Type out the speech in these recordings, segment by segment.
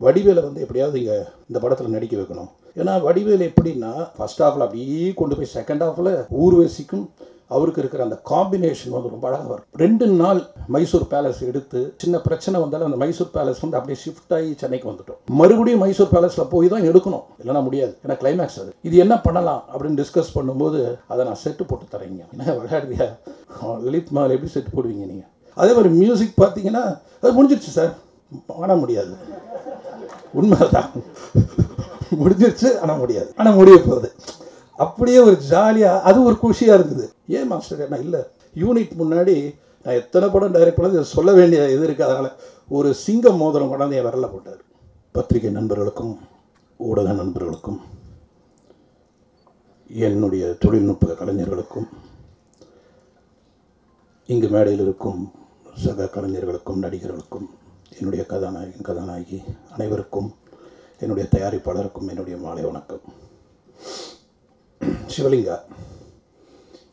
வடிவேலை வந்து எப்படியாவது இங்கே இந்த படத்தில் நடிக்க வைக்கணும். ஏன்னா வடிவேல் எப்படின்னா ஃபர்ஸ்ட் ஹாஃபில் அப்படியே கொண்டு போய் செகண்ட் ஹாஃபில் ஊர்வசிக்கும் அவருக்கு இருக்கிற அந்த காம்பினேஷன் வந்து ரொம்ப அழகாக வரும். 2 நாள் மைசூர் பேலஸ் எடுத்து சின்ன பிரச்சனை வந்தாலும் அந்த மைசூர் பேலஸ் வந்து அப்படியே ஷிஃப்ட் ஆகி சென்னைக்கு வந்துட்டோம். மறுபடியும் மைசூர் பேலஸில் போய் தான் எடுக்கணும், இல்லைனா முடியாது. ஏன்னா கிளைமேக்ஸ் அது. இது என்ன பண்ணலாம் அப்படின்னு டிஸ்கஸ் பண்ணும்போது அதை நான் செட்டு போட்டு தரேங்க. ஏன்னா விளையாடுறியா லலித் மஹால் எப்படி செட்டு போடுவீங்க நீங்கள்? அதே மாதிரி மியூசிக் பார்த்தீங்கன்னா அது முடிஞ்சிருச்சு சார், ஆட முடியாது. உண்மைதான், முடிஞ்சிருச்சு ஆனால் முடியாது, ஆனால் முடிய போகுது. அப்படியே ஒரு ஜாலியாக அது ஒரு குஷியாக இருந்தது. ஏன் மாஸ்டர் என்ன இல்லை யூனிட் முன்னாடி நான் எத்தனை படம் டைரக்ட் பண்ணது சொல்ல வேண்டிய இது இருக்குது. அதனால் ஒரு சிங்கம் மோதிரம் கொண்டாந்து என் விரலில் போட்டார். பத்திரிகை நண்பர்களுக்கும் ஊடக நண்பர்களுக்கும் என்னுடைய தொழில்நுட்ப கலைஞர்களுக்கும் இங்கு மேடையில் இருக்கும் சக கலைஞர்களுக்கும் நடிகர்களுக்கும் என்னுடைய கதாநாயகன் கதாநாயகி அனைவருக்கும் என்னுடைய தயாரிப்பாளருக்கும் என்னுடைய மாலை வணக்கம். சிவலிங்கா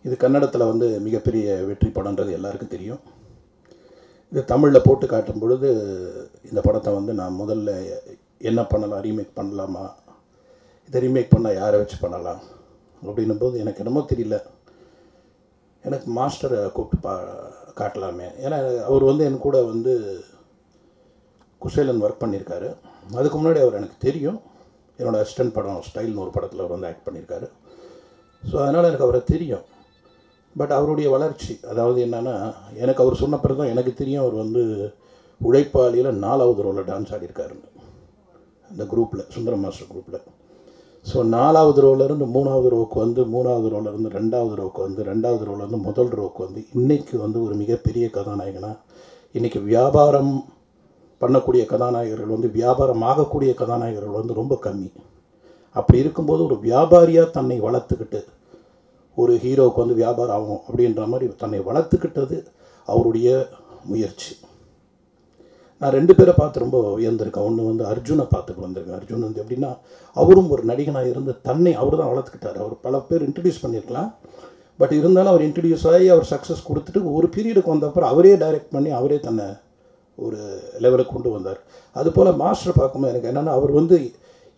இது கன்னடத்தில் வந்து மிகப்பெரிய வெற்றி படம்ன்றது எல்லாருக்கும் தெரியும். இது தமிழில் போட்டு காட்டும் பொழுது இந்த படத்தை வந்து நான் முதல்ல என்ன பண்ணலாம், ரீமேக் பண்ணலாமா, இதை ரீமேக் பண்ணால் யாரை வச்சு பண்ணலாம் அப்படின்னும் போது எனக்கு என்னமோ தெரியல, எனக்கு மாஸ்டரை கூப்பிட்டு காட்டலாமே. ஏன்னா அவர் வந்து என் கூட வந்து குசேலன் ஒர்க் பண்ணியிருக்காரு. அதுக்கு முன்னாடி அவர் எனக்கு தெரியும். என்னோடய அசிஸ்டன்ட் படம் ஸ்டைல்னு ஒரு படத்தில் அவர் வந்து ஆக்ட் பண்ணியிருக்காரு. ஸோ அதனால் எனக்கு அவரை தெரியும். பட் அவருடைய வளர்ச்சி அதாவது என்னென்னா, எனக்கு அவர் சொன்ன பிறகு தான் எனக்கு தெரியும் அவர் வந்து உழைப்பாளியில் 4வது ரோவில் டான்ஸ் ஆடியிருக்காருன்னு அந்த குரூப்பில், சுந்தரம் மாஸ்டர் குரூப்பில். ஸோ 4வது ரோவிலேருந்து 3வது ரோவுக்கு வந்து, 3வது ரோவிலேருந்து 2வது ரோவுக்கு வந்து, 2வது ரோவிலேருந்து முதல் ரோவுக்கு வந்து இன்றைக்கி வந்து ஒரு மிகப்பெரிய கதாநாயகனாக, இன்றைக்கி வியாபாரம் பண்ணக்கூடிய கதாநாயகர்கள் வந்து வியாபாரம் ஆகக்கூடிய கதாநாயகர்கள் வந்து ரொம்ப கம்மி. அப்படி இருக்கும்போது ஒரு வியாபாரியாக தன்னை வளர்த்துக்கிட்டு ஒரு ஹீரோவுக்கு வந்து வியாபாரம் ஆகும் அப்படின்ற மாதிரி தன்னை வளர்த்துக்கிட்டது அவருடைய முயற்சி. நான் 2 பேரை பார்த்து ரொம்ப வியந்திருக்கேன். ஒன்று வந்து அர்ஜுனை பார்த்துட்டு வந்திருக்கேன். அர்ஜுன் வந்து எப்படின்னா அவரும் ஒரு நடிகனாக இருந்து தன்னை அவர் தான் வளர்த்துக்கிட்டார். அவர் பல பேர் இன்ட்ரடியூஸ் பண்ணியிருக்கலாம். பட் இருந்தாலும் அவர் இன்ட்ரடியூஸ் ஆகி அவர் சக்ஸஸ் கொடுத்துட்டு ஒரு பீரியடுக்கு வந்தப்பறம் அவரே டைரக்ட் பண்ணி அவரே தன்னை ஒரு லெவலுக்கு கொண்டு வந்தார். அதுபோல் மாஸ்டர் பார்க்கும்போது எனக்கு என்னென்னா அவர் வந்து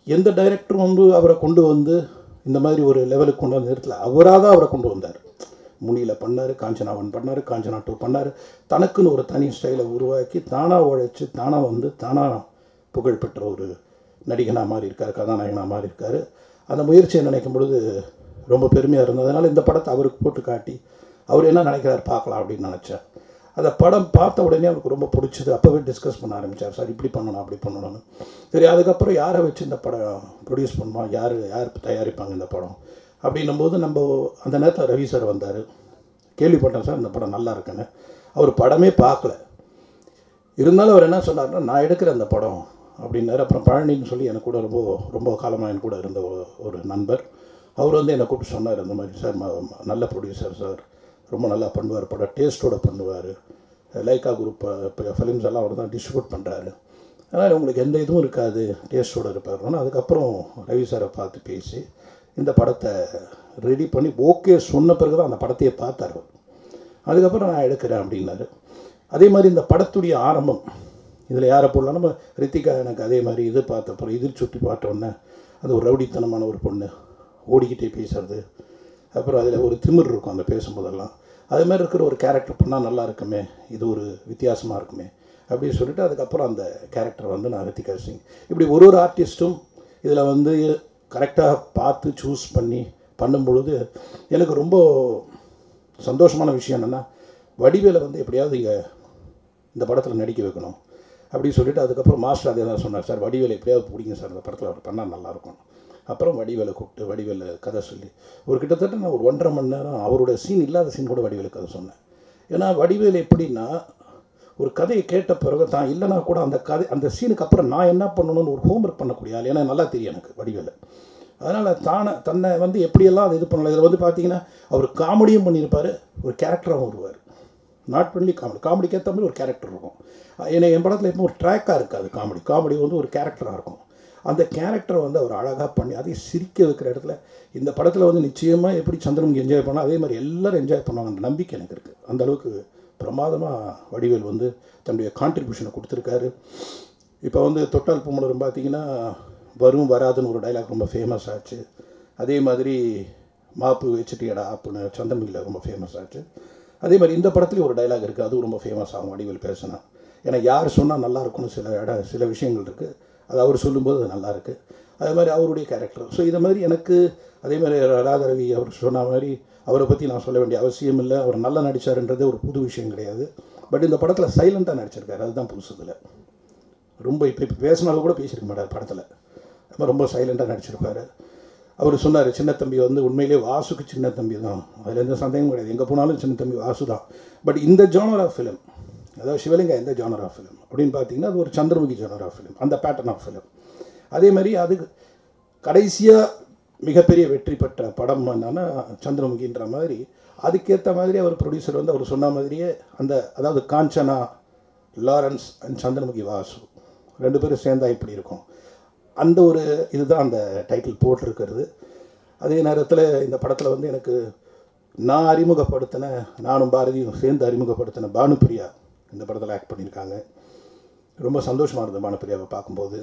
எந்த டைரக்டரும் வந்து அவரை கொண்டு வந்து இந்த மாதிரி ஒரு லெவலுக்கு கொண்டு வந்து நிறுத்தல, அவராக தான் அவரை கொண்டு வந்தார். முனியில் பண்ணார், காஞ்சனா 1 பண்ணார், காஞ்சனா 2 பண்ணார். தனக்குன்னு ஒரு தனி ஸ்டைலை உருவாக்கி தானாக உழைச்சி தானாக வந்து தானாக புகழ்பெற்ற ஒரு நடிகனாக மாறி இருக்கார், கதாநாயகனாக மாறி இருக்கார். அந்த முயற்சியை நினைக்கும் பொழுது ரொம்ப பெருமையாக இருந்ததுனால இந்த படத்தை அவருக்கு போட்டு காட்டி அவர் என்ன நினைக்கிறார் பார்க்கலாம் அப்படின்னு நினச்சேன். அந்த படம் பார்த்த உடனே அவருக்கு ரொம்ப பிடிச்சது. அப்போவே டிஸ்கஸ் பண்ண ஆரம்பித்தார், சார் இப்படி பண்ணணும் அப்படி பண்ணணும்னு. சரி, அதுக்கப்புறம் யாரை வச்சு இந்த படம் ப்ரொடியூஸ் பண்ணுவோம், யார் தயாரிப்பாங்க இந்த படம் அப்படின்னும்போது நம்ம அந்த நேரத்தில் ரவி சார் வந்தார். கேள்விப்பட்டேன் சார் இந்த படம் நல்லா இருக்குன்னு. அவர் படமே பார்க்கல, இருந்தாலும் அவர் என்ன சொன்னார்னா நான் எடுக்கிற அந்த படம் அப்படின்னாரு. அப்புறம் பழனின்னு சொல்லி எனக்கு கூட ரொம்ப ரொம்ப காலமாக என் கூட இருந்த ஒரு நண்பர், அவர் வந்து என்னை கூப்பிட்டு சொன்னார் இந்த மாதிரி, சார் நல்ல ப்ரொடியூசர் சார், ரொம்ப நல்லா பண்ணுவார், படம் டேஸ்ட்டோடு பண்ணுவார், லைக்கா குரூப் ஃபிலிம்ஸ் எல்லாம் அவர் தான் டிஸ்ட்ரிபியூட் பண்ணுறாரு, அதனால் உங்களுக்கு எந்த இதுவும் இருக்காது, டேஸ்ட்டோடு இருப்பாருன்னா. அதுக்கப்புறம் ரவி சாரை பார்த்து பேசி இந்த படத்தை ரெடி பண்ணி ஓகே சொன்ன பிறகு தான் அந்த படத்தையே பார்த்தார். அதுக்கப்புறம் நான் எடுக்கிறேன் அப்படின்னாரு. அதே மாதிரி இந்த படத்துடைய ஆரம்பம் இதில் யாரை போடலாம், நம்ம ரித்திகா எனக்கு அதே மாதிரி இது பார்த்தப்பறம் எதிர் சுற்றி பார்த்தோன்னே அது ஒரு ரவுடித்தனமான ஒரு பொண்ணு ஓடிக்கிட்டே பேசுறது, அப்புறம் அதில் ஒரு திமிர் இருக்கும் அந்த பேசும்போதெல்லாம், அது மாதிரி இருக்கிற ஒரு கேரக்டர் பண்ணால் நல்லா இருக்குமே, இது ஒரு வித்தியாசமாக இருக்குமே அப்படின்னு சொல்லிட்டு அதுக்கப்புறம் அந்த கேரக்டர் வந்து நான் ரித்திகா சிங். இப்படி ஒரு ஆர்டிஸ்ட்டும் இதில் வந்து கரெக்டாக பார்த்து சூஸ் பண்ணி பண்ணும் பொழுது எனக்கு ரொம்ப சந்தோஷமான விஷயம் என்னென்னா, வடிவேலை வந்து எப்படியாவது இங்கே இந்த படத்தில் நடிக்க வைக்கணும் அப்படின்னு சொல்லிட்டு அதுக்கப்புறம் மாஸ்டர் அதே தான் சொன்னார், சார் வடிவேலை எப்படியாவது பிடிங்க சார், இந்த படத்தில் அவர் பண்ணால் நல்லாயிருக்கும். அப்புறம் வடிவேலை கூப்பிட்டு வடிவேலை கதை சொல்லி ஒரு கிட்டத்தட்ட நான் ஒரு 1.5 மணி நேரம் அவரோட சீன் இல்லாத சீன் கூட வடிவேலை கதை சொன்னேன். ஏன்னா வடிவேலை எப்படின்னா ஒரு கதையை கேட்ட பிறகு தான் இல்லைனா கூட அந்த கதை அந்த சீனுக்கு அப்புறம் நான் என்ன பண்ணணும்னு ஒரு ஹோம்ஒர்க் பண்ணக்கூடிய ஆள். ஏன்னா நல்லா தெரியும் எனக்கு வடிவேலை. அதனால் தன்னை வந்து எப்படியெல்லாம் அது இது பண்ணலாம். இதில் வந்து பார்த்தீங்கன்னா அவர் காமெடியும் பண்ணியிருப்பார், ஒரு கேரக்டராகவும் வருவார். நாட் ஒன்லி காமெடிக்கு ஏற்ற மாதிரி ஒரு கேரக்டர் இருக்கும். ஏன்னா என் படத்தில் எப்போ ஒரு ட்ராக்காக இருக்காது, காமெடி வந்து ஒரு கேரக்டராக இருக்கும். அந்த கேரக்டரை வந்து அவர் அழகாக பண்ணி அதை சிரிக்க வைக்கிற இடத்துல இந்த படத்தில் வந்து நிச்சயமாக எப்படி சந்திரமுகி என்ஜாய் பண்ணால் அதே மாதிரி எல்லோரும் என்ஜாய் பண்ணுவாங்க அந்த நம்பிக்கை எனக்கு இருக்குது. அந்தளவுக்கு பிரமாதமாக வடிவேல் வந்து தன்னுடைய கான்ட்ரிபியூஷனை கொடுத்துருக்காரு. இப்போ வந்து தொட்டால் பூமலரும் பார்த்தீங்கன்னா வரும் வராதுன்னு ஒரு டைலாக் ரொம்ப ஃபேமஸ் ஆச்சு. அதே மாதிரி மாப்பு வச்சுட்டியடா அப்படின்னு சந்திரமுகியில் ரொம்ப ஃபேமஸ் ஆச்சு. அதே மாதிரி இந்த படத்துலேயும் ஒரு டைலாக் இருக்குது, அதுவும் ரொம்ப ஃபேமஸ் ஆகும் வடிவேல் பேசினா. ஏன்னா யார் சொன்னால் நல்லா இருக்கும்னு சில விஷயங்கள் இருக்குது, அது அவர் சொல்லும்போது அது நல்லாயிருக்கு. அதே மாதிரி அவருடைய கேரக்டர். ஸோ இதை மாதிரி எனக்கு அதே மாதிரி ராதாரவி அவர் சொன்ன மாதிரி அவரை பற்றி நான் சொல்ல வேண்டிய அவசியம் இல்லை. அவர் நல்லா நடித்தாருன்றது ஒரு புது விஷயம் கிடையாது. பட் இந்த படத்தில் சைலண்ட்டாக நடிச்சிருக்காரு, அதுதான் புதுசுதில். ரொம்ப இப்போ பேசினாலும் கூட பேசியிருக்க மாட்டார் படத்தில், ரொம்ப சைலண்ட்டாக நடிச்சிருப்பார். அவர் சொன்னார் சின்ன தம்பி வந்து உண்மையிலே வாசுக்கு சின்ன தம்பி தான், அதில் எந்த சந்தேகமும் கிடையாது. எங்கே போனாலும் சின்ன தம்பி வாசு தான். பட் இந்த ஜானர் ஆஃப் ஃபிலிம், அதாவது சிவலிங்கா எந்த ஜானர் ஆஃப் ஃபிலிம் அப்படின்னு பார்த்தீங்கன்னா அது ஒரு சந்திரமுகி ஜானர் ஆஃப் ஃபிலிம், அந்த பேட்டர்ன் ஆஃப் ஃபிலிம். அதே மாதிரி அது கடைசியாக மிகப்பெரிய வெற்றி பெற்ற படம் என்னன்னா சந்திரமுகின்ற மாதிரி. அதுக்கேற்ற மாதிரி அவர் ப்ரொடியூசர் வந்து அவர் சொன்ன மாதிரியே அந்த அதாவது காஞ்சனா, லாரன்ஸ் அண்ட் சந்திரமுகி வாசு 2 பேரும் சேர்ந்தா இப்படி இருக்கும், அந்த ஒரு இதுதான் அந்த டைட்டில் போட்டிருக்கிறது. அதே நேரத்தில் இந்த படத்தில் வந்து எனக்கு நான் அறிமுகப்படுத்தின, நானும் பாரதியும் சேர்ந்து அறிமுகப்படுத்தின பானுப்பிரியா இந்த படத்தில் ஆக்ட் பண்ணியிருக்காங்க. ரொம்ப சந்தோஷமாக இருந்தது பானுப்பிரியாவை பார்க்கும்போது.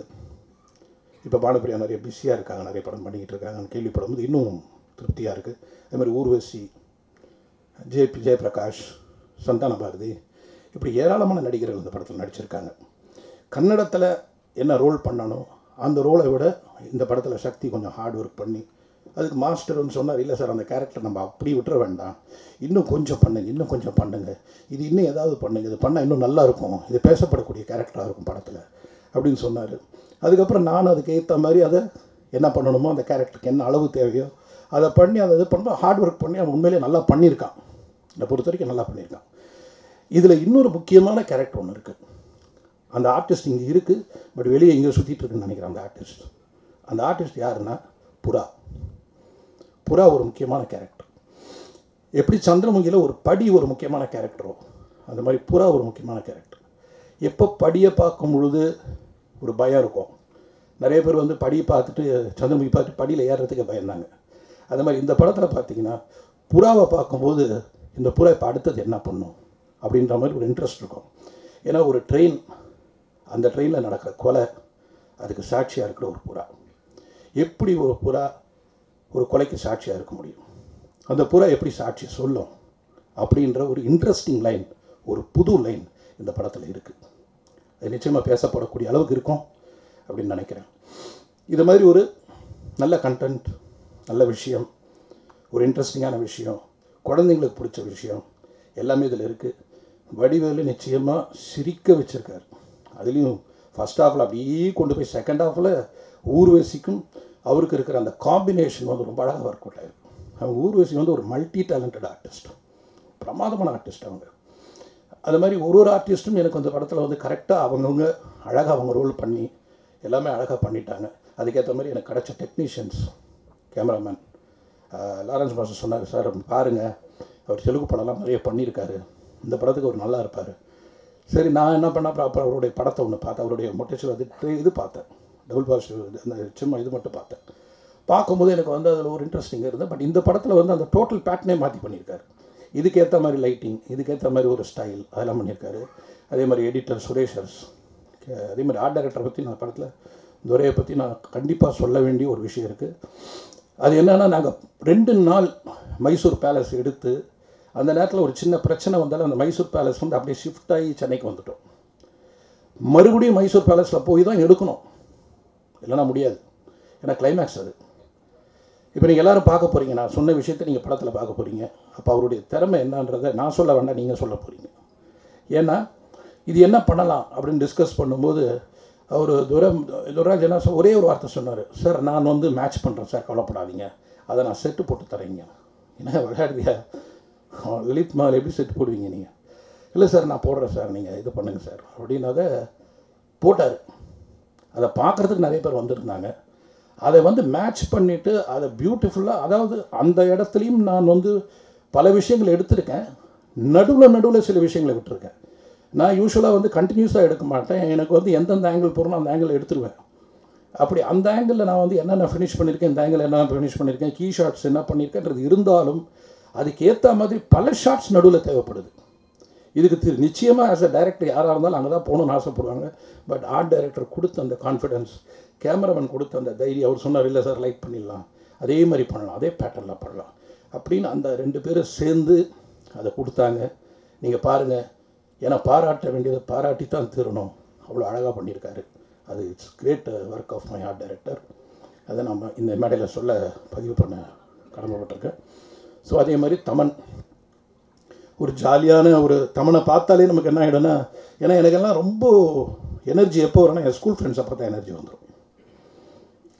இப்போ பானுப்பிரியா நிறைய பிஸியாக இருக்காங்க, நிறைய படம் பண்ணிக்கிட்டு இருக்காங்கன்னு கேள்விப்படும்போது இன்னும் திருப்தியாக இருக்குது. அதே மாதிரி ஊர்வசி, ஜெயபிரகாஷ், சந்தான பாரதி, இப்படி ஏராளமான நடிகர்கள் இந்த படத்தில் நடிச்சிருக்காங்க. கன்னடத்தில் என்ன ரோல் பண்ணணும் அந்த ரோலை விட இந்த படத்தில் சக்தி கொஞ்சம் ஹார்ட் ஒர்க் பண்ணி, அதுக்கு மாஸ்டர் வந்து சொன்னார், இல்லை சார் அந்த கேரக்டர் நம்ம அப்படி விட்டுற வேண்டாம், இன்னும் கொஞ்சம் பண்ணுங்க, இன்னும் கொஞ்சம் பண்ணுங்கள், இது இன்னும் ஏதாவது பண்ணுங்க, இது பண்ணால் இன்னும் நல்லா இருக்கும், இது பேசப்படக்கூடிய கேரக்டராக இருக்கும் படத்தில் அப்படின்னு சொன்னார். அதுக்கப்புறம் நான் அதுக்கு ஏற்ற மாதிரி அதை என்ன பண்ணணுமோ அந்த கேரக்டருக்கு என்ன அளவு தேவையோ அதை பண்ணி அதை இது பண்ணும்போது ஹார்ட் ஒர்க் பண்ணி அவன் உண்மையிலே நல்லா பண்ணியிருக்கான். என்னை பொறுத்த வரைக்கும் நல்லா பண்ணியிருக்கான். இதில் இன்னொரு முக்கியமான கேரக்டர் ஒன்று இருக்குது. அந்த ஆர்டிஸ்ட் இங்கே இருக்குது, பட் வெளியே எங்கேயோ சுற்றிட்டு இருக்குன்னு நினைக்கிறேன். அந்த ஆர்டிஸ்ட் யாருன்னா புறா. புறா ஒரு முக்கியமான கேரக்டர். எப்படி சந்திரமுகியில் ஒரு படி ஒரு முக்கியமான கேரக்டரோ அந்த மாதிரி புறா ஒரு முக்கியமான கேரக்டர். எப்போ படியை பார்க்கும் பொழுது ஒரு பயம் இருக்கும். நிறைய பேர் வந்து படியை பார்த்துட்டு சந்திரமுகி பார்த்துட்டு படியில் ஏறுறதுக்கு பயந்தாங்க. அது மாதிரி இந்த படத்தில் பார்த்தீங்கன்னா புறாவை பார்க்கும்போது இந்த புறா இப்போ அடுத்தது என்ன பண்ணும் அப்படின்ற மாதிரி ஒரு இன்ட்ரெஸ்ட் இருக்கும். ஏன்னா ஒரு ட்ரெயின், அந்த ட்ரெயினில் நடக்கிற கொலை, அதுக்கு சாட்சியாக இருக்கிற ஒரு புறா. எப்படி ஒரு புறா ஒரு கொலைக்கு சாட்சியாக இருக்க முடியும், அந்த புறா எப்படி சாட்சி சொல்லும் அப்படின்ற ஒரு இன்ட்ரெஸ்டிங் லைன், ஒரு புது லைன் இந்த படத்தில் இருக்குது. அது நிச்சயமாக பேசப்படக்கூடிய அளவுக்கு இருக்கும் அப்படின்னு நினைக்கிறேன். இது மாதிரி ஒரு நல்ல கண்டென்ட், நல்ல விஷயம், ஒரு இன்ட்ரெஸ்டிங்கான விஷயம், குழந்தைங்களுக்கு பிடிச்ச விஷயம் எல்லாமே இதில் இருக்குது. வடிவேலு நிச்சயமாக சிரிக்க வச்சுருக்காரு. அதுலேயும் ஃபஸ்ட் ஹாஃபில் அப்படியே கொண்டு போய் செகண்ட் ஹாஃபில் ஊர்வசிக்கும் அவருக்கு இருக்கிற அந்த காம்பினேஷன் வந்து ரொம்ப அழகாக ஒர்க் அவுட் ஆகிருக்கும். அவங்க ஊர்வசி வந்து ஒரு மல்டி டேலண்டட் ஆர்டிஸ்ட், பிரமாதமான ஆர்டிஸ்ட் அவங்க. அது மாதிரி ஒரு ஆர்டிஸ்ட்டும் எனக்கு அந்த படத்தில் வந்து கரெக்டாக அவங்கவுங்க அழகாக அவங்க ரோல் பண்ணி எல்லாமே அழகாக பண்ணிட்டாங்க. அதுக்கேற்ற மாதிரி எனக்கு கிடச்ச டெக்னீஷியன்ஸ், கேமராமேன் லாரன்ஸ் மாஸ்டர் சொன்னார், சார் பாருங்கள் அவர் தெலுங்கு படம்லாம் நிறைய பண்ணியிருக்காரு, இந்த படத்துக்கு அவர் நல்லா இருப்பார். சரி நான் என்ன பண்ண அப்புறம் அவருடைய படத்தை ஒன்று பார்த்தேன், அவருடைய மொட்டேச்சல் அது இது பார்த்தேன், டபுள் பாசிட்டிவ் அந்த சும்மா இது மட்டும் பார்த்தேன். பார்க்கும்போது எனக்கு வந்து அதில் ஒரு இன்ட்ரெஸ்டிங் இருந்தது. பட் இந்த படத்தில் வந்து அந்த டோட்டல் பேட்டர்னே மாற்றி பண்ணியிருக்காரு. இதுக்கேற்ற மாதிரி லைட்டிங், இதுக்கேற்ற மாதிரி ஒரு ஸ்டைல் அதெல்லாம் பண்ணியிருக்காரு. அதே மாதிரி எடிட்டர் சுரேஷர்ஸ், அதே மாதிரி ஆர்ட் டைரக்டரை பற்றி நான் படத்தில் துரையை பற்றி நான் கண்டிப்பாக சொல்ல வேண்டிய ஒரு விஷயம் இருக்குது. அது என்னென்னா நாங்கள் 2 நாள் மைசூர் பேலஸ் எடுத்து அந்த நேரத்தில் ஒரு சின்ன பிரச்சனை வந்தாலும் அந்த மைசூர் பேலஸ் வந்து அப்படியே ஷிஃப்ட் ஆகி சென்னைக்கு வந்துட்டோம். மறுபடியும் மைசூர் பேலஸில் போய் தான் எடுக்கணும், இல்லைனா முடியாது. ஏன்னா கிளைமேக்ஸ் அது. இப்போ நீங்கள் எல்லோரும் பார்க்க போகிறீங்க, நான் சொன்ன விஷயத்தை நீங்கள் படத்தில் பார்க்க போகிறீங்க. அப்போ அவருடைய திறமை என்னன்றதை நான் சொல்ல வேண்டாம், நீங்கள் சொல்ல போகிறீங்க. ஏன்னா இது என்ன பண்ணலாம் அப்படின்னு டிஸ்கஸ் பண்ணும்போது அவர் துரைராஜ் என்ன ஒரே ஒரு வார்த்தை சொன்னார், சார் நான் வந்து மேட்ச் பண்ணுறேன் சார், கவலைப்படாதீங்க, அதை நான் செட்டு போட்டு தரேங்க. ஏன்னா விளையாடுறியா லலித் மஹால் எப்படி செட்டு போடுவீங்க நீங்கள்? இல்லை சார் நான் போடுறேன் சார், நீங்கள் இது பண்ணுங்கள் சார் அப்படின்னு அதை போட்டார். அதை பார்க்குறதுக்கு நிறைய பேர் வந்திருந்தாங்க. அதை வந்து மேட்ச் பண்ணிவிட்டு அதை பியூட்டிஃபுல்லாக, அதாவது அந்த இடத்துலையும் நான் வந்து பல விஷயங்கள் எடுத்திருக்கேன், நடுவில் சில விஷயங்களை விட்டுருக்கேன். நான் யூஸ்வலாக வந்து கண்டினியூஸாக எடுக்க மாட்டேன், எனக்கு வந்து எந்தெந்த ஆங்கிள் போகிறோம் அந்த ஆங்கிள் எடுத்துருவேன். அப்படி அந்த ஆங்கிளில் நான் வந்து என்னென்ன ஃபினிஷ் பண்ணியிருக்கேன், இந்த ஆங்கிள் என்ன ஃபினிஷ் பண்ணியிருக்கேன், கீ ஷாட்ஸ் என்ன பண்ணியிருக்கேன்றது இருந்தாலும் அதுக்கு ஏற்ற மாதிரி பல ஷாட்ஸ் நடுவில் தேவைப்படுது. இதுக்கு நிச்சயமாக ஆஸ் அ டைரக்டர் யாராக இருந்தாலும் அங்கே தான் போகணுன்னு ஆசைப்படுவாங்க. பட் ஆர்ட் டைரக்டர் கொடுத்த அந்த கான்ஃபிடென்ஸ், கேமராமேன் கொடுத்த அந்த தைரியம், அவர் சொன்னார் இல்லை சார் லைட் பண்ணிடலாம், அதே மாதிரி பண்ணலாம், அதே பேட்டர்னில் பண்ணலாம் அப்படின்னு அந்த 2 பேரும் சேர்ந்து அதை கொடுத்தாங்க. நீங்கள் பாருங்கள், ஏன்னா பாராட்ட வேண்டியதை பாராட்டி தான் தீரணும், அவ்வளோ அழகாக பண்ணியிருக்காரு. அது it's great work of my art director. அதை நம்ம இந்த மேடையில் சொல்ல பதிவு பண்ண கடமைப்பட்டிருக்கேன். ஸோ அதே மாதிரி தமன் ஒரு ஜாலியான ஒரு தமனை பார்த்தாலே நமக்கு என்ன ஆகிடும்னா, ஏன்னா எனக்கெல்லாம் ரொம்ப எனர்ஜி எப்போ வரும்னா என் ஸ்கூல் ஃப்ரெண்ட்ஸை பார்த்தா எனர்ஜி வந்துடும்.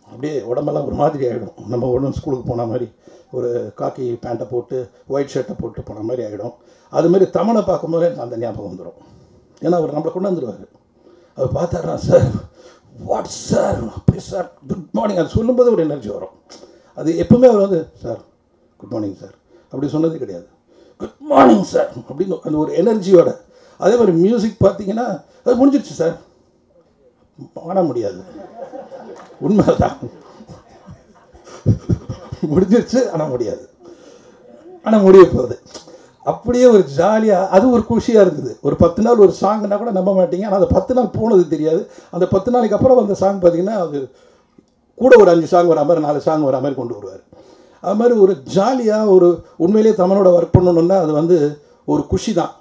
அப்படியே உடம்பெல்லாம் ஒரு மாதிரி ஆகிடும். நம்ம ஒன்றும் ஸ்கூலுக்கு போன மாதிரி ஒரு காக்கி பேண்ட்டை போட்டு ஒயிட் ஷர்ட்டை போட்டு போன மாதிரி ஆகிடும். அதுமாரி தமனை பார்க்கும்போதே அந்த ஞாபகம் வந்துடும். ஏன்னா அவர் நம்மளை கொண்டு வந்துடுவார். அவர் பார்த்தாருனா சார் வாட் சார் அப்படி சார் குட் மார்னிங் அது சொல்லும்போது ஒரு எனர்ஜி வரும். அது எப்பவுமே அவர் வந்து சார் குட் மார்னிங் சார் அப்படி சொன்னது கிடையாது, குட் மார்னிங் சார் அப்படின்னு அந்த ஒரு எனர்ஜியோட. அதே மாதிரி மியூசிக் பார்த்தீங்கன்னா அது முடிஞ்சிருச்சு சார் பாட முடியாது, உண்மைதான் முடிஞ்சிருச்சு ஆனால் முடியாது, ஆனால் முடிய போகுது. அப்படியே ஒரு ஜாலியாக அது ஒரு குஷியாக இருந்தது. ஒரு 10 நாள் ஒரு சாங்னா கூட நம்ப மாட்டீங்க, ஆனால் அந்த 10 நாள் போனது தெரியாது. அந்த 10 நாளைக்கு அப்புறம் அந்த சாங் பார்த்தீங்கன்னா அது கூட ஒரு 5 சாங் வர மாதிரி 4 சாங் வர மாதிரி கொண்டு வருவார். அது மாதிரி ஒரு ஜாலியாக ஒரு உண்மையிலேயே தமிழோட ஒர்க் பண்ணணுன்னா அது வந்து ஒரு குஷி தான்.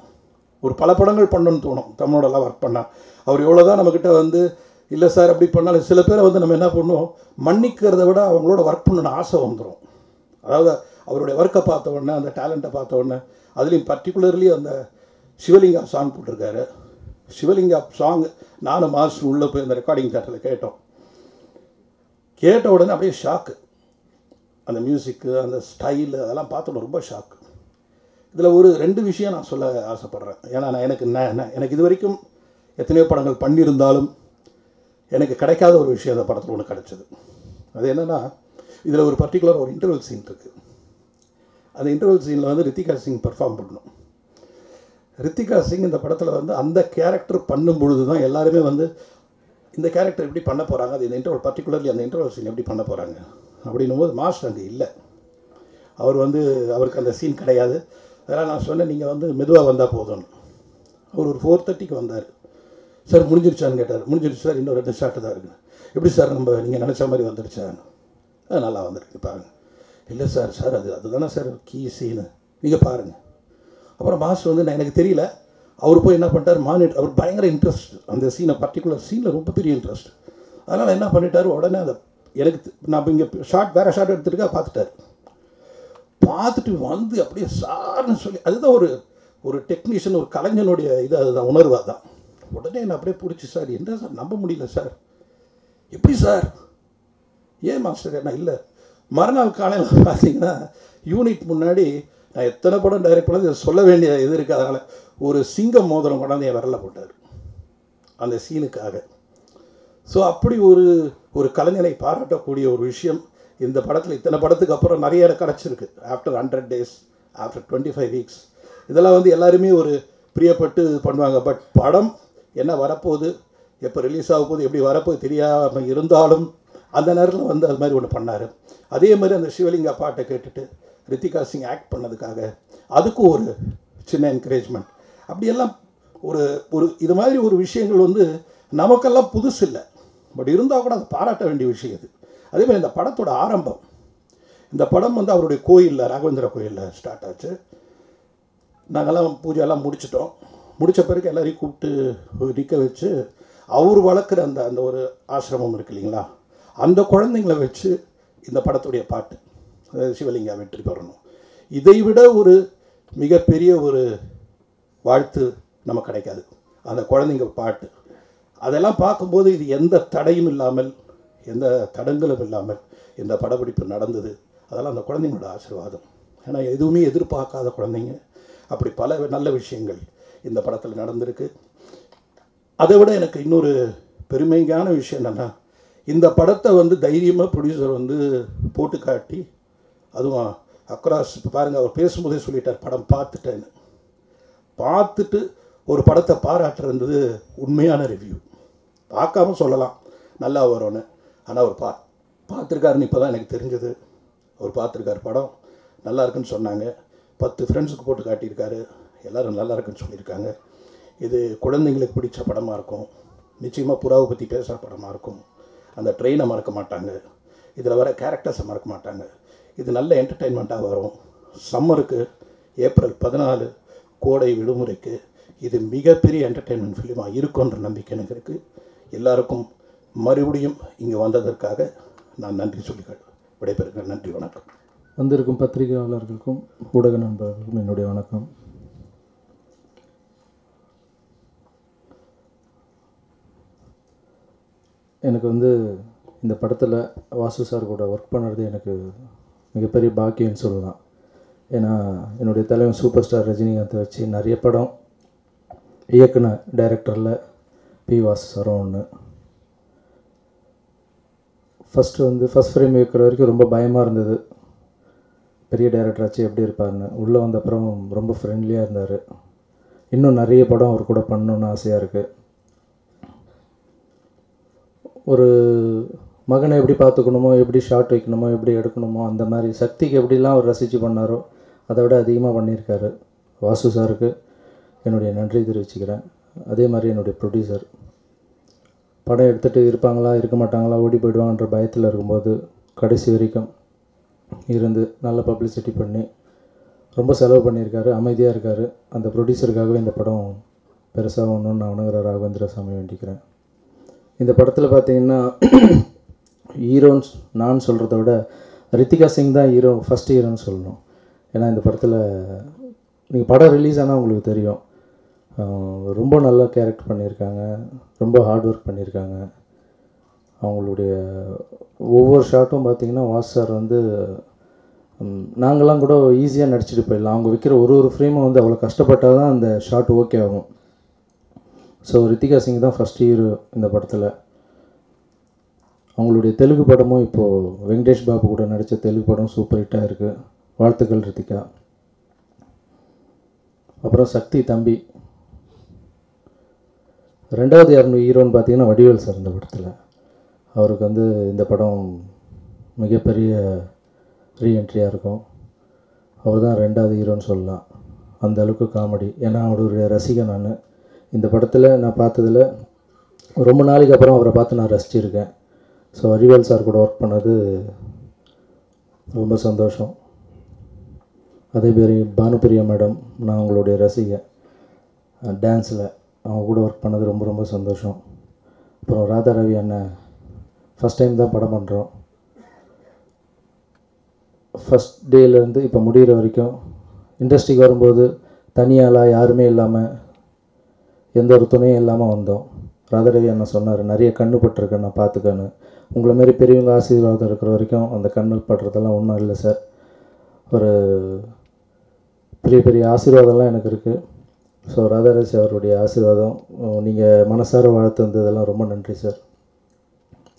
ஒரு பல படங்கள் பண்ணணும்னு தோணும் தமிழோடலாம் ஒர்க் பண்ணால். அவர் எவ்வளோ தான் நம்மக்கிட்ட வந்து இல்லை சார் அப்படி பண்ணாலும் சில பேரை வந்து நம்ம என்ன பண்ணுவோம், மன்னிக்கிறத விட அவங்களோட ஒர்க் பண்ணணும்னு ஆசை வந்துடும். அதாவது அவருடைய ஒர்க்கை பார்த்த உடனே, அந்த டேலண்ட்டை பார்த்த உடனே, அதுலேயும் பர்டிகுலர்லி அந்த சிவலிங்கா சாங் போட்டிருக்காரு. சிவலிங்கா சாங் நானும் மாஸ்டர் உள்ளே போய் அந்த ரெக்கார்டிங் தேட்டரில் கேட்ட உடனே அப்படியே ஷாக்கு. அந்த மியூசிக்கு, அந்த ஸ்டைலு, அதெல்லாம் பார்த்தோட ரொம்ப ஷாக்கு. இதில் ஒரு 2 விஷயம் நான் சொல்ல ஆசைப்பட்றேன். ஏன்னா எனக்கு இது வரைக்கும் எத்தனையோ படங்கள் பண்ணியிருந்தாலும் எனக்கு கிடைக்காத ஒரு விஷயம் அந்த படத்தில் ஒன்று கிடச்சிது. அது என்னென்னா, இதில் ஒரு பர்டிகுலர் ஒரு இன்டர்வல் சீன் இருக்குது. அந்த இன்டர்வல் சீனில் வந்து ரித்திகா சிங் பெர்ஃபார்ம் பண்ணணும். ரித்திகா சிங் இந்த படத்தில் வந்து அந்த கேரக்டர் பண்ணும் பொழுது தான் எல்லாருமே வந்து இந்த கேரக்டர் எப்படி பண்ண போகிறாங்க, அது இந்த இன்டர்வல் பர்டிகுலர்லி அந்த இன்டர்வல் சீன் எப்படி பண்ண போகிறாங்க அப்படின்னும் போது மாஸ்டர் அங்கே இல்லை. அவருக்கு அந்த சீன் கிடையாது. அதனால் நான் சொன்னேன் நீங்கள் வந்து மெதுவாக வந்தால் போதும்னு. அவர் ஒரு 4:30க்கு வந்தார். சார் முடிஞ்சிருச்சான்னு கேட்டார். முடிஞ்சிருச்சு சார், இன்னும் 2 ஷாட்டு தான் இருக்குது. எப்படி சார் நீங்கள் நினச்ச மாதிரி வந்துடுச்சான்னு? நல்லா வந்துருக்கு பாருங்கள். இல்லை சார் அதுதானே சார் கீ சீனு, நீங்கள் பாருங்கள். அப்புறம் மாஸ்டர் வந்து எனக்கு தெரியல, அவர் போய் என்ன பண்ணிட்டார், அவர் பயங்கர இன்ட்ரெஸ்ட் அந்த சீனை, பர்டிகுலர் சீனில் ரொம்ப பெரிய இன்ட்ரெஸ்ட். அதனால் என்ன பண்ணிட்டார், உடனே அதை நான் இங்கே வேறு ஷார்ட் எடுத்துருக்கா பார்த்துட்டு வந்து அப்படியே சார்னு சொல்லி, அதுதான் ஒரு டெக்னீஷியன், ஒரு கலைஞனுடைய இது, அதுதான் உணர்வாக தான். உடனே என்ன அப்படியே பிடிச்சி, சார் என்ன சார் நம்ப முடியல சார், எப்படி சார், ஏன் மாஸ்டர் என்ன இல்லை. மறுநாள் காலையில் பார்த்தீங்கன்னா யூனிட் முன்னாடி நான் எத்தனை படம் டைரக்ட் பண்ணது சொல்ல வேண்டிய இது இருக்குது. அதனால் ஒரு சிங்கம் மோதிரம் கொண்டாந்து என் விரலில் போட்டார் அந்த சீனுக்காக. ஸோ அப்படி ஒரு கலைஞனை பாராட்டக்கூடிய ஒரு விஷயம் இந்த படத்தில். இத்தனை படத்துக்கு அப்புறம் நிறைய கிடச்சிருக்கு. ஆஃப்டர் 100 days, ஆஃப்டர் 25 weeks, இதெல்லாம் வந்து எல்லாருமே ஒரு பிரியப்பட்டு பண்ணுவாங்க. பட் படம் என்ன வரப்போகுது, எப்போ ரிலீஸ் ஆக போகுது, எப்படி வரப்போகுது தெரியாமல் இருந்தாலும் அந்த நேரத்தில் வந்து அது மாதிரி ஒன்று பண்ணார். அதே மாதிரி அந்த சிவலிங்கா பாட்டை கேட்டுட்டு ரித்திகா சிங் ஆக்ட் பண்ணதுக்காக அதுக்கும் ஒரு சின்ன என்கரேஜ்மெண்ட். அப்படியெல்லாம் ஒரு இது மாதிரி ஒரு விஷயங்கள் வந்து நமக்கெல்லாம் புதுசு இல்லை. பட் இருந்தால் கூட அது பாராட்ட வேண்டிய விஷயம் இது. அதே மாதிரி இந்த படத்தோட ஆரம்பம், இந்த படம் வந்து அவருடைய கோயிலில், ராகவேந்திர கோயிலில் ஸ்டார்ட் ஆச்சு. நாங்கள்லாம் பூஜையெல்லாம் முடித்த பிறகு எல்லாரையும் கூப்பிட்டு நிற்க வச்சு அவர் வளர்க்குற அந்த ஒரு ஆசிரமம் இருக்குது இல்லைங்களா, அந்த குழந்தைங்கள வச்சு இந்த படத்துடைய பாட்டு, அதாவது சிவலிங்கா வெற்றி பெறணும், இதை விட ஒரு மிகப்பெரிய ஒரு வாழ்த்து நமக்கு கிடைக்காது. அந்த குழந்தைங்க பாட்டு அதெல்லாம் பார்க்கும்போது இது எந்த தடையும் இல்லாமல், எந்த தடங்களும் இல்லாமல் இந்த படப்பிடிப்பு நடந்தது. அதெல்லாம் அந்த குழந்தைங்களோட ஆசீர்வாதம். ஏன்னா எதுவுமே எதிர்பார்க்காத குழந்தைங்க, அப்படி பல நல்ல விஷயங்கள் இந்த படத்தில் நடந்திருக்கு. அதை விட எனக்கு இன்னொரு பெருமையான விஷயம் என்னென்னா, இந்த படத்தை வந்து தைரியமாக ப்ரொடியூசர் வந்து போட்டு காட்டி, அதுவும் அக்ராஸ், இப்போ பாருங்கள் அவர் பேசும்போதே சொல்லிட்டார் படம் பார்த்துட்டேன்னு. பார்த்துட்டு ஒரு படத்தை பாராட்டுறது உண்மையான ரிவ்யூ. பார்க்காம சொல்லலாம் நல்லா வரும்னு, ஆனால் அவர் பார்த்துருக்காருன்னு இப்போ தான் எனக்கு தெரிஞ்சது. அவர் பார்த்துருக்கார், படம் நல்லா இருக்குன்னு சொன்னாங்க. 10 ஃப்ரெண்ட்ஸுக்கு போட்டு காட்டியிருக்காரு. எல்லோரும் நல்லா இருக்குன்னு சொல்லியிருக்காங்க. இது குழந்தைங்களுக்கு பிடிச்ச படமாக இருக்கும். நிச்சயமாக புறாவை பற்றி பேசுகிற படமாக இருக்கும். அந்த ட்ரெயினை மறக்க மாட்டாங்க, இதில் வர கேரக்டர்ஸை மறக்க மாட்டாங்க. இது நல்ல என்டர்டெயின்மெண்ட்டாக வரும். சம்மருக்கு ஏப்ரல் 14 கோடை விடுமுறைக்கு இது மிகப்பெரிய என்டர்டெயின்மெண்ட் ஃபிலிமாக இருக்குன்ற நம்பிக்கை எனக்கு இருக்குது. எல்லாருக்கும் மறுபடியும் இங்கே வந்ததற்காக நான் நன்றி சொல்லி விடைபெறுகிறேன். நன்றி, வணக்கம். வந்திருக்கும் பத்திரிகையாளர்களுக்கும் ஊடக நண்பர்களுக்கும் என்னுடைய வணக்கம். எனக்கு இந்த படத்தில் வாசு சார் கூட ஒர்க் பண்ணுறது எனக்கு மிகப்பெரிய பாக்கியம்னு சொல்லலாம். ஏன்னா என்னுடைய தலைவன் சூப்பர் ஸ்டார் ரஜினிகாந்தை வச்சு நிறைய படம் இயக்குன டைரக்டரில் பி வாசு சாரும் ஒன்று. ஃபஸ்ட் ஃப்ரேம் இயக்குற வரைக்கும் ரொம்ப பயமாக இருந்தது, பெரிய டைரக்டராச்சு எப்படி இருப்பார்னு. உள்ளே வந்த அப்புறம் ரொம்ப ஃப்ரெண்ட்லியாக இருந்தார். இன்னும் நிறைய படம் அவர் கூட பண்ணணுன்னு ஆசையாக இருக்குது. ஒரு மகனை எப்படி பார்த்துக்கணுமோ, எப்படி ஷாட் வைக்கணுமோ, எப்படி எடுக்கணுமோ, அந்த மாதிரி சக்திக்கு எப்படிலாம் அவர் ரசித்து பண்ணாரோ அதை விட அதிகமாக பண்ணியிருக்காரு. வாசு சாருக்கு என்னுடைய நன்றி தெரிவிச்சுக்கிறேன். அதே மாதிரி என்னுடைய ப்ரொடியூசர் படம் எடுத்துகிட்டு இருப்பாங்களா இருக்க மாட்டாங்களா ஓடி போயிடுவாங்கன்ற பயத்தில் இருக்கும்போது கடைசி வரைக்கும் இருந்து நல்ல பப்ளிசிட்டி பண்ணி ரொம்ப செலவு பண்ணியிருக்காரு, அமைதியாக இருக்கார். அந்த ப்ரொடியூசருக்காகவே இந்த படம் பெருசாக ஒன்றுன்னு நான் வணங்குற ராகவேந்திர சாமி வேண்டிக்கிறேன். இந்த படத்தில் பார்த்தீங்கன்னா ஹீரோன்ஸ் நான் சொல்கிறத விட ரித்திகா சிங் தான் ஹீரோ, ஃபஸ்ட் ஹீரோன்னு சொல்லணும். ஏன்னா இந்த படத்தில் நீங்கள் படம் ரிலீஸ் ஆனால் உங்களுக்கு தெரியும், ரொம்ப நல்லா கேரக்டர் பண்ணியிருக்காங்க, ரொம்ப ஹார்ட் ஒர்க் பண்ணியிருக்காங்க. அவங்களுடைய ஒவ்வொரு ஷாட்டும் பார்த்திங்கன்னா வாஸ் சார் நாங்கள்லாம் கூட ஈஸியாக நடிச்சிட்டு போயிடலாம். அவங்க வைக்கிற ஒரு ஃப்ரேமும் அவ்வளோ கஷ்டப்பட்டால் தான் அந்த ஷாட் ஓகே ஆகும். ஸோ ரித்திகா சிங் தான் ஃபஸ்ட் ஹீரோ இந்த படத்தில். அவங்களுடைய தெலுங்கு படமும் இப்போது வெங்கடேஷ் பாபு கூட நடித்த தெலுங்கு படம் சூப்பர் ஹிட்டாக இருக்குது. வாழ்த்துக்கள் ரித்திகா. அப்புறம் சக்தி தம்பி. ரெண்டாவது யாருன்னு ஹீரோன்னு பார்த்தீங்கன்னா வடிவேல் சார் இந்த படத்தில். அவருக்கு இந்த படம் மிகப்பெரிய ரீஎன்ட்ரியாக இருக்கும். அவர் தான் ரெண்டாவது ஹீரோன்னு சொல்லலாம். அந்த அளவுக்கு காமெடி. ஏன்னா அவருடைய ரசிகன் நான். இந்த படத்தில் நான் பார்த்ததில் ரொம்ப நாளைக்கு அப்புறம் அவரை பார்த்து நான் ரசிச்சிருக்கேன். ஸோ வடிவேல் சார் கூட ஒர்க் பண்ணது ரொம்ப சந்தோஷம். அதேமாரி பானுப்பிரியா மேடம், நான் அவங்களுடைய ரசிகன். டான்ஸில் அவங்க கூட ஒர்க் பண்ணது ரொம்ப ரொம்ப சந்தோஷம். அப்புறம் ராதா ரவி அண்ணன் ஃபஸ்ட் டைம் தான் படம் பண்ணுறோம். ஃபஸ்ட் டேலேருந்து இப்போ முடிகிற வரைக்கும் இண்டஸ்ட்ரிக்கு வரும்போது தனியாளாக யாருமே இல்லாமல் எந்த ஒரு துணையும் இல்லாமல் வந்தோம். ராதாரவி அண்ணன் சொன்னார், நிறைய கண்ணு பட்டிருக்கேன் நான் பார்த்துக்கன்னு. உங்களை மாரி பெரியவங்க ஆசீர்வாதம் இருக்கிற வரைக்கும் அந்த கண்ணு படுறதெல்லாம் ஒன்றும் இல்லை சார். ஒரு பெரிய பெரிய ஆசீர்வாதம்லாம் எனக்கு இருக்குது. ஸோ ராதாரவி அவருடைய ஆசீர்வாதம், நீங்கள் மனசார வாழ்த்து வந்ததெல்லாம் ரொம்ப நன்றி சார்.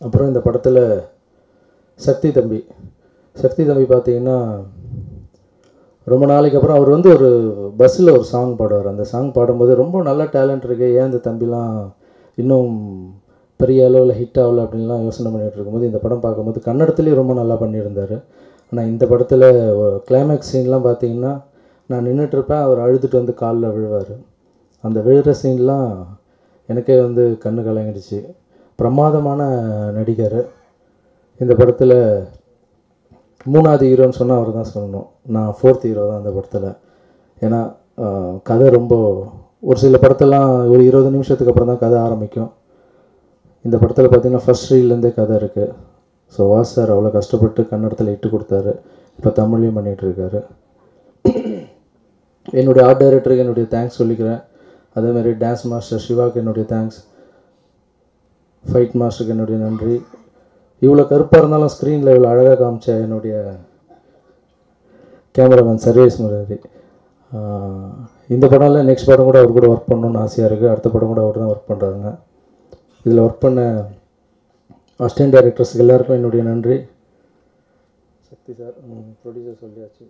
அப்புறம் இந்த படத்தில் சக்தி தம்பி பார்த்தீங்கன்னா ரொம்ப நாளைக்கு அப்புறம் அவர் ஒரு பஸ்ஸில் ஒரு சாங் பாடுவார். அந்த சாங் பாடும்போது ரொம்ப நல்ல டேலண்ட் இருக்குது, ஏன் இந்த தம்பிலாம் இன்னும் பெரிய அளவில் ஹிட் ஆகலை அப்படின்லாம் யோசனை பண்ணிகிட்டு இருக்கும்போது இந்த படம் பார்க்கும்போது கன்னடத்துலேயும் ரொம்ப நல்லா பண்ணியிருந்தார். ஆனால் இந்த படத்தில் கிளைமேக்ஸ் சீன்லாம் பார்த்தீங்கன்னா நான் நின்றுட்டுருப்பேன், அவர் அழுதுட்டு காலில் விழுவார். அந்த விழுகிற சீன்லாம் எனக்கே கண்ணு கலங்கிடுச்சு. பிரமாதமான நடிகர். இந்த படத்தில் மூணாவது ஹீரோன்னு சொன்னால் அவர் தான் சொல்லணும். நான் 4th ஹீரோ தான் இந்த படத்தில். ஏன்னா கதை ரொம்ப ஒரு சில படத்தெல்லாம் ஒரு 20 நிமிஷத்துக்கு அப்புறம் தான் கதை ஆரம்பிக்கும். இந்த படத்தில் பார்த்திங்கன்னா ஃபஸ்ட் ரீல்லேருந்தே கதை இருக்குது. ஸோ வாஸ் சார் அவ்வளோ கஷ்டப்பட்டு கன்னடத்தில் இட்டு கொடுத்தாரு, இப்போ தமிழ்லையும் பண்ணிகிட்ருக்காரு. என்னுடைய ஆர்ட் டைரக்டருக்கு என்னுடைய தேங்க்ஸ் சொல்லிக்கிறேன். அதேமாதிரி டான்ஸ் மாஸ்டர் சிவாவுக்கு என்னுடைய தேங்க்ஸ், ஃபைட் மாஸ்டருக்கு என்னுடைய நன்றி. இவ்வளோ கருப்பாக இருந்தாலும் ஸ்க்ரீனில் இவ்வளோ அழகாக காமிச்ச என்னுடைய கேமராமேன் சர்வேஸ் முராரி. இந்த படம்ல நெக்ஸ்ட் படம் கூட அவர் கூட ஒர்க் பண்ணணுன்னு ஆசையாக இருக்குது. அடுத்த படம் கூட அவர் தான் ஒர்க் பண்ணுறாங்க. இதில் ஒர்க் பண்ண அசிஸ்டன்ட் டைரக்டர்ஸுக்கு எல்லாருக்கும் என்னுடைய நன்றி. சக்தி சார், ப்ரொடியூசர் சொல்லியாச்சு.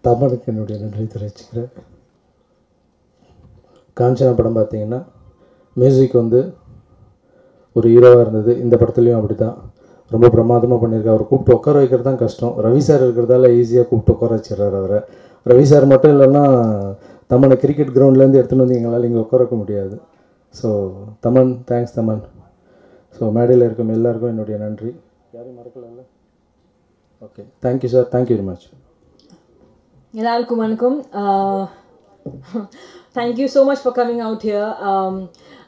தமனுக்கு என்னுடைய நன்றி தெரிவிச்சுக்கிறேன். காஞ்சனா படம் பார்த்தீங்கன்னா மியூசிக் ஒரு ஹீரோவாக இருந்தது. இந்த படத்துலேயும் அப்படி தான் ரொம்ப பிரமாதமாக பண்ணியிருக்காரு. அவர் கூப்பிட்டு உட்கார வைக்கிறது தான் கஷ்டம். ரவி சார் இருக்கிறதால ஈஸியாக கூப்பிட்டு உட்கார வச்சிடறாரு அவரை. ரவி சார் மட்டும் இல்லைன்னா தமனை கிரிக்கெட் கிரவுண்ட்லேருந்து எடுத்துகிட்டு வந்து எங்களால் இங்கே உட்கார வைக்க முடியாது. So Thaman, thanks Thaman. So மேடையில் இருக்கும் எல்லாருக்கும் என்னுடைய நன்றி. யாரையும் மறக்கல. Okay, thank you sir, thank you very much. எல்லாருக்கும் வணக்கம். Thank you so much for coming out here.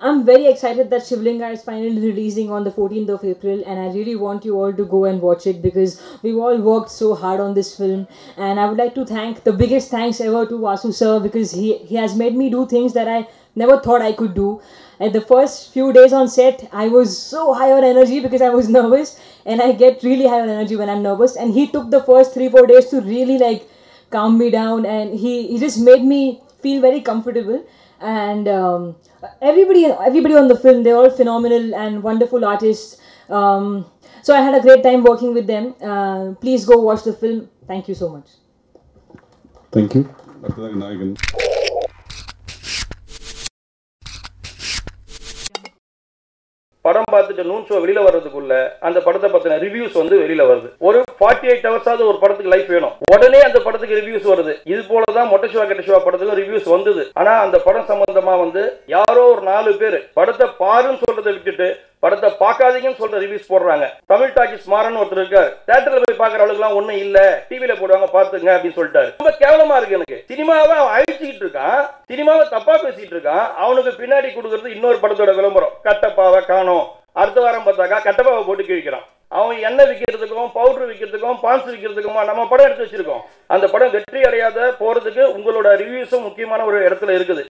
I'm very excited that Shivlinga is finally releasing on the 14th of April, and I really want you all to go and watch it because we've all worked so hard on this film. And I would like to thank, the biggest thanks ever to Vasu sir, because he has made me do things that I never thought I could do. At the first few days on set, I was so high on energy because I was nervous, and I get really high on energy when I'm nervous. And he took the first 3-4 days to really like calm me down, and he just made me feel very comfortable. And everybody on the film, they're all phenomenal and wonderful artists. So I had a great time working with them. Please go watch the film. Thank you so much. Thank you. Nayagan. படம் பார்த்துட்டு noon show வெளியில வர்றதுக்குள்ள அந்த படத்தை பத்தின reviews வந்து வெளியில வருது. ஒரு 48 ஹவர்ஸாவது ஒரு படத்துக்கு லைஃப் வேணும். உடனே அந்த படத்துக்கு ரிவ்யூஸ் வருது. இது போலதான் மொட்டை சிவா கெட்ட சிவா படத்துக்கு ரிவ்யூஸ் வந்தது. ஆனா அந்த படம் சம்பந்தமா வந்து யாரோ ஒரு 4 பேர் படத்தை பாருன்னு சொல்றதை விட்டுட்டு படத்தை பார்க்காதீங்கன்னு சொல்ற ரிவ்யூஸ் போடுறாங்க. தமிழ் டாக்கிஸ் மாறன் ஒருத்தர் இருக்காரு, தியேட்டர்ல போய் பாக்குற அளவுக்குலாம் ஒண்ணும் இல்ல, டிவில போடுவாங்க பாத்துங்க அப்படின்னு சொல்லிட்டாரு. ரொம்ப கேவலமா இருக்கு எனக்கு. சினிமாவை அவன் அழிச்சுக்கிட்டு இருக்கான், சினிமாவை தப்பா பேசிட்டு இருக்கான். அவனுக்கு பின்னாடி கொடுக்கறது இன்னொரு படத்தோட விளம்பரம். கட்டப்பாவை காணோம், அடுத்த வாரம் பார்த்தாக்கா கட்டப்பாவை போட்டு கிழிக்கிறான். அவன் எண்ணெய் விற்கிறதுக்கும் பவுடர் விற்கிறதுக்கும் பான்ஸ் விற்கிறதுக்குமா நம்ம படம் எடுத்து வச்சிருக்கோம். அந்த படம் வெற்றி அடையாத போறதுக்கு உங்களோட ரிவ்யூஸும் முக்கியமான ஒரு இடத்துல இருக்குது.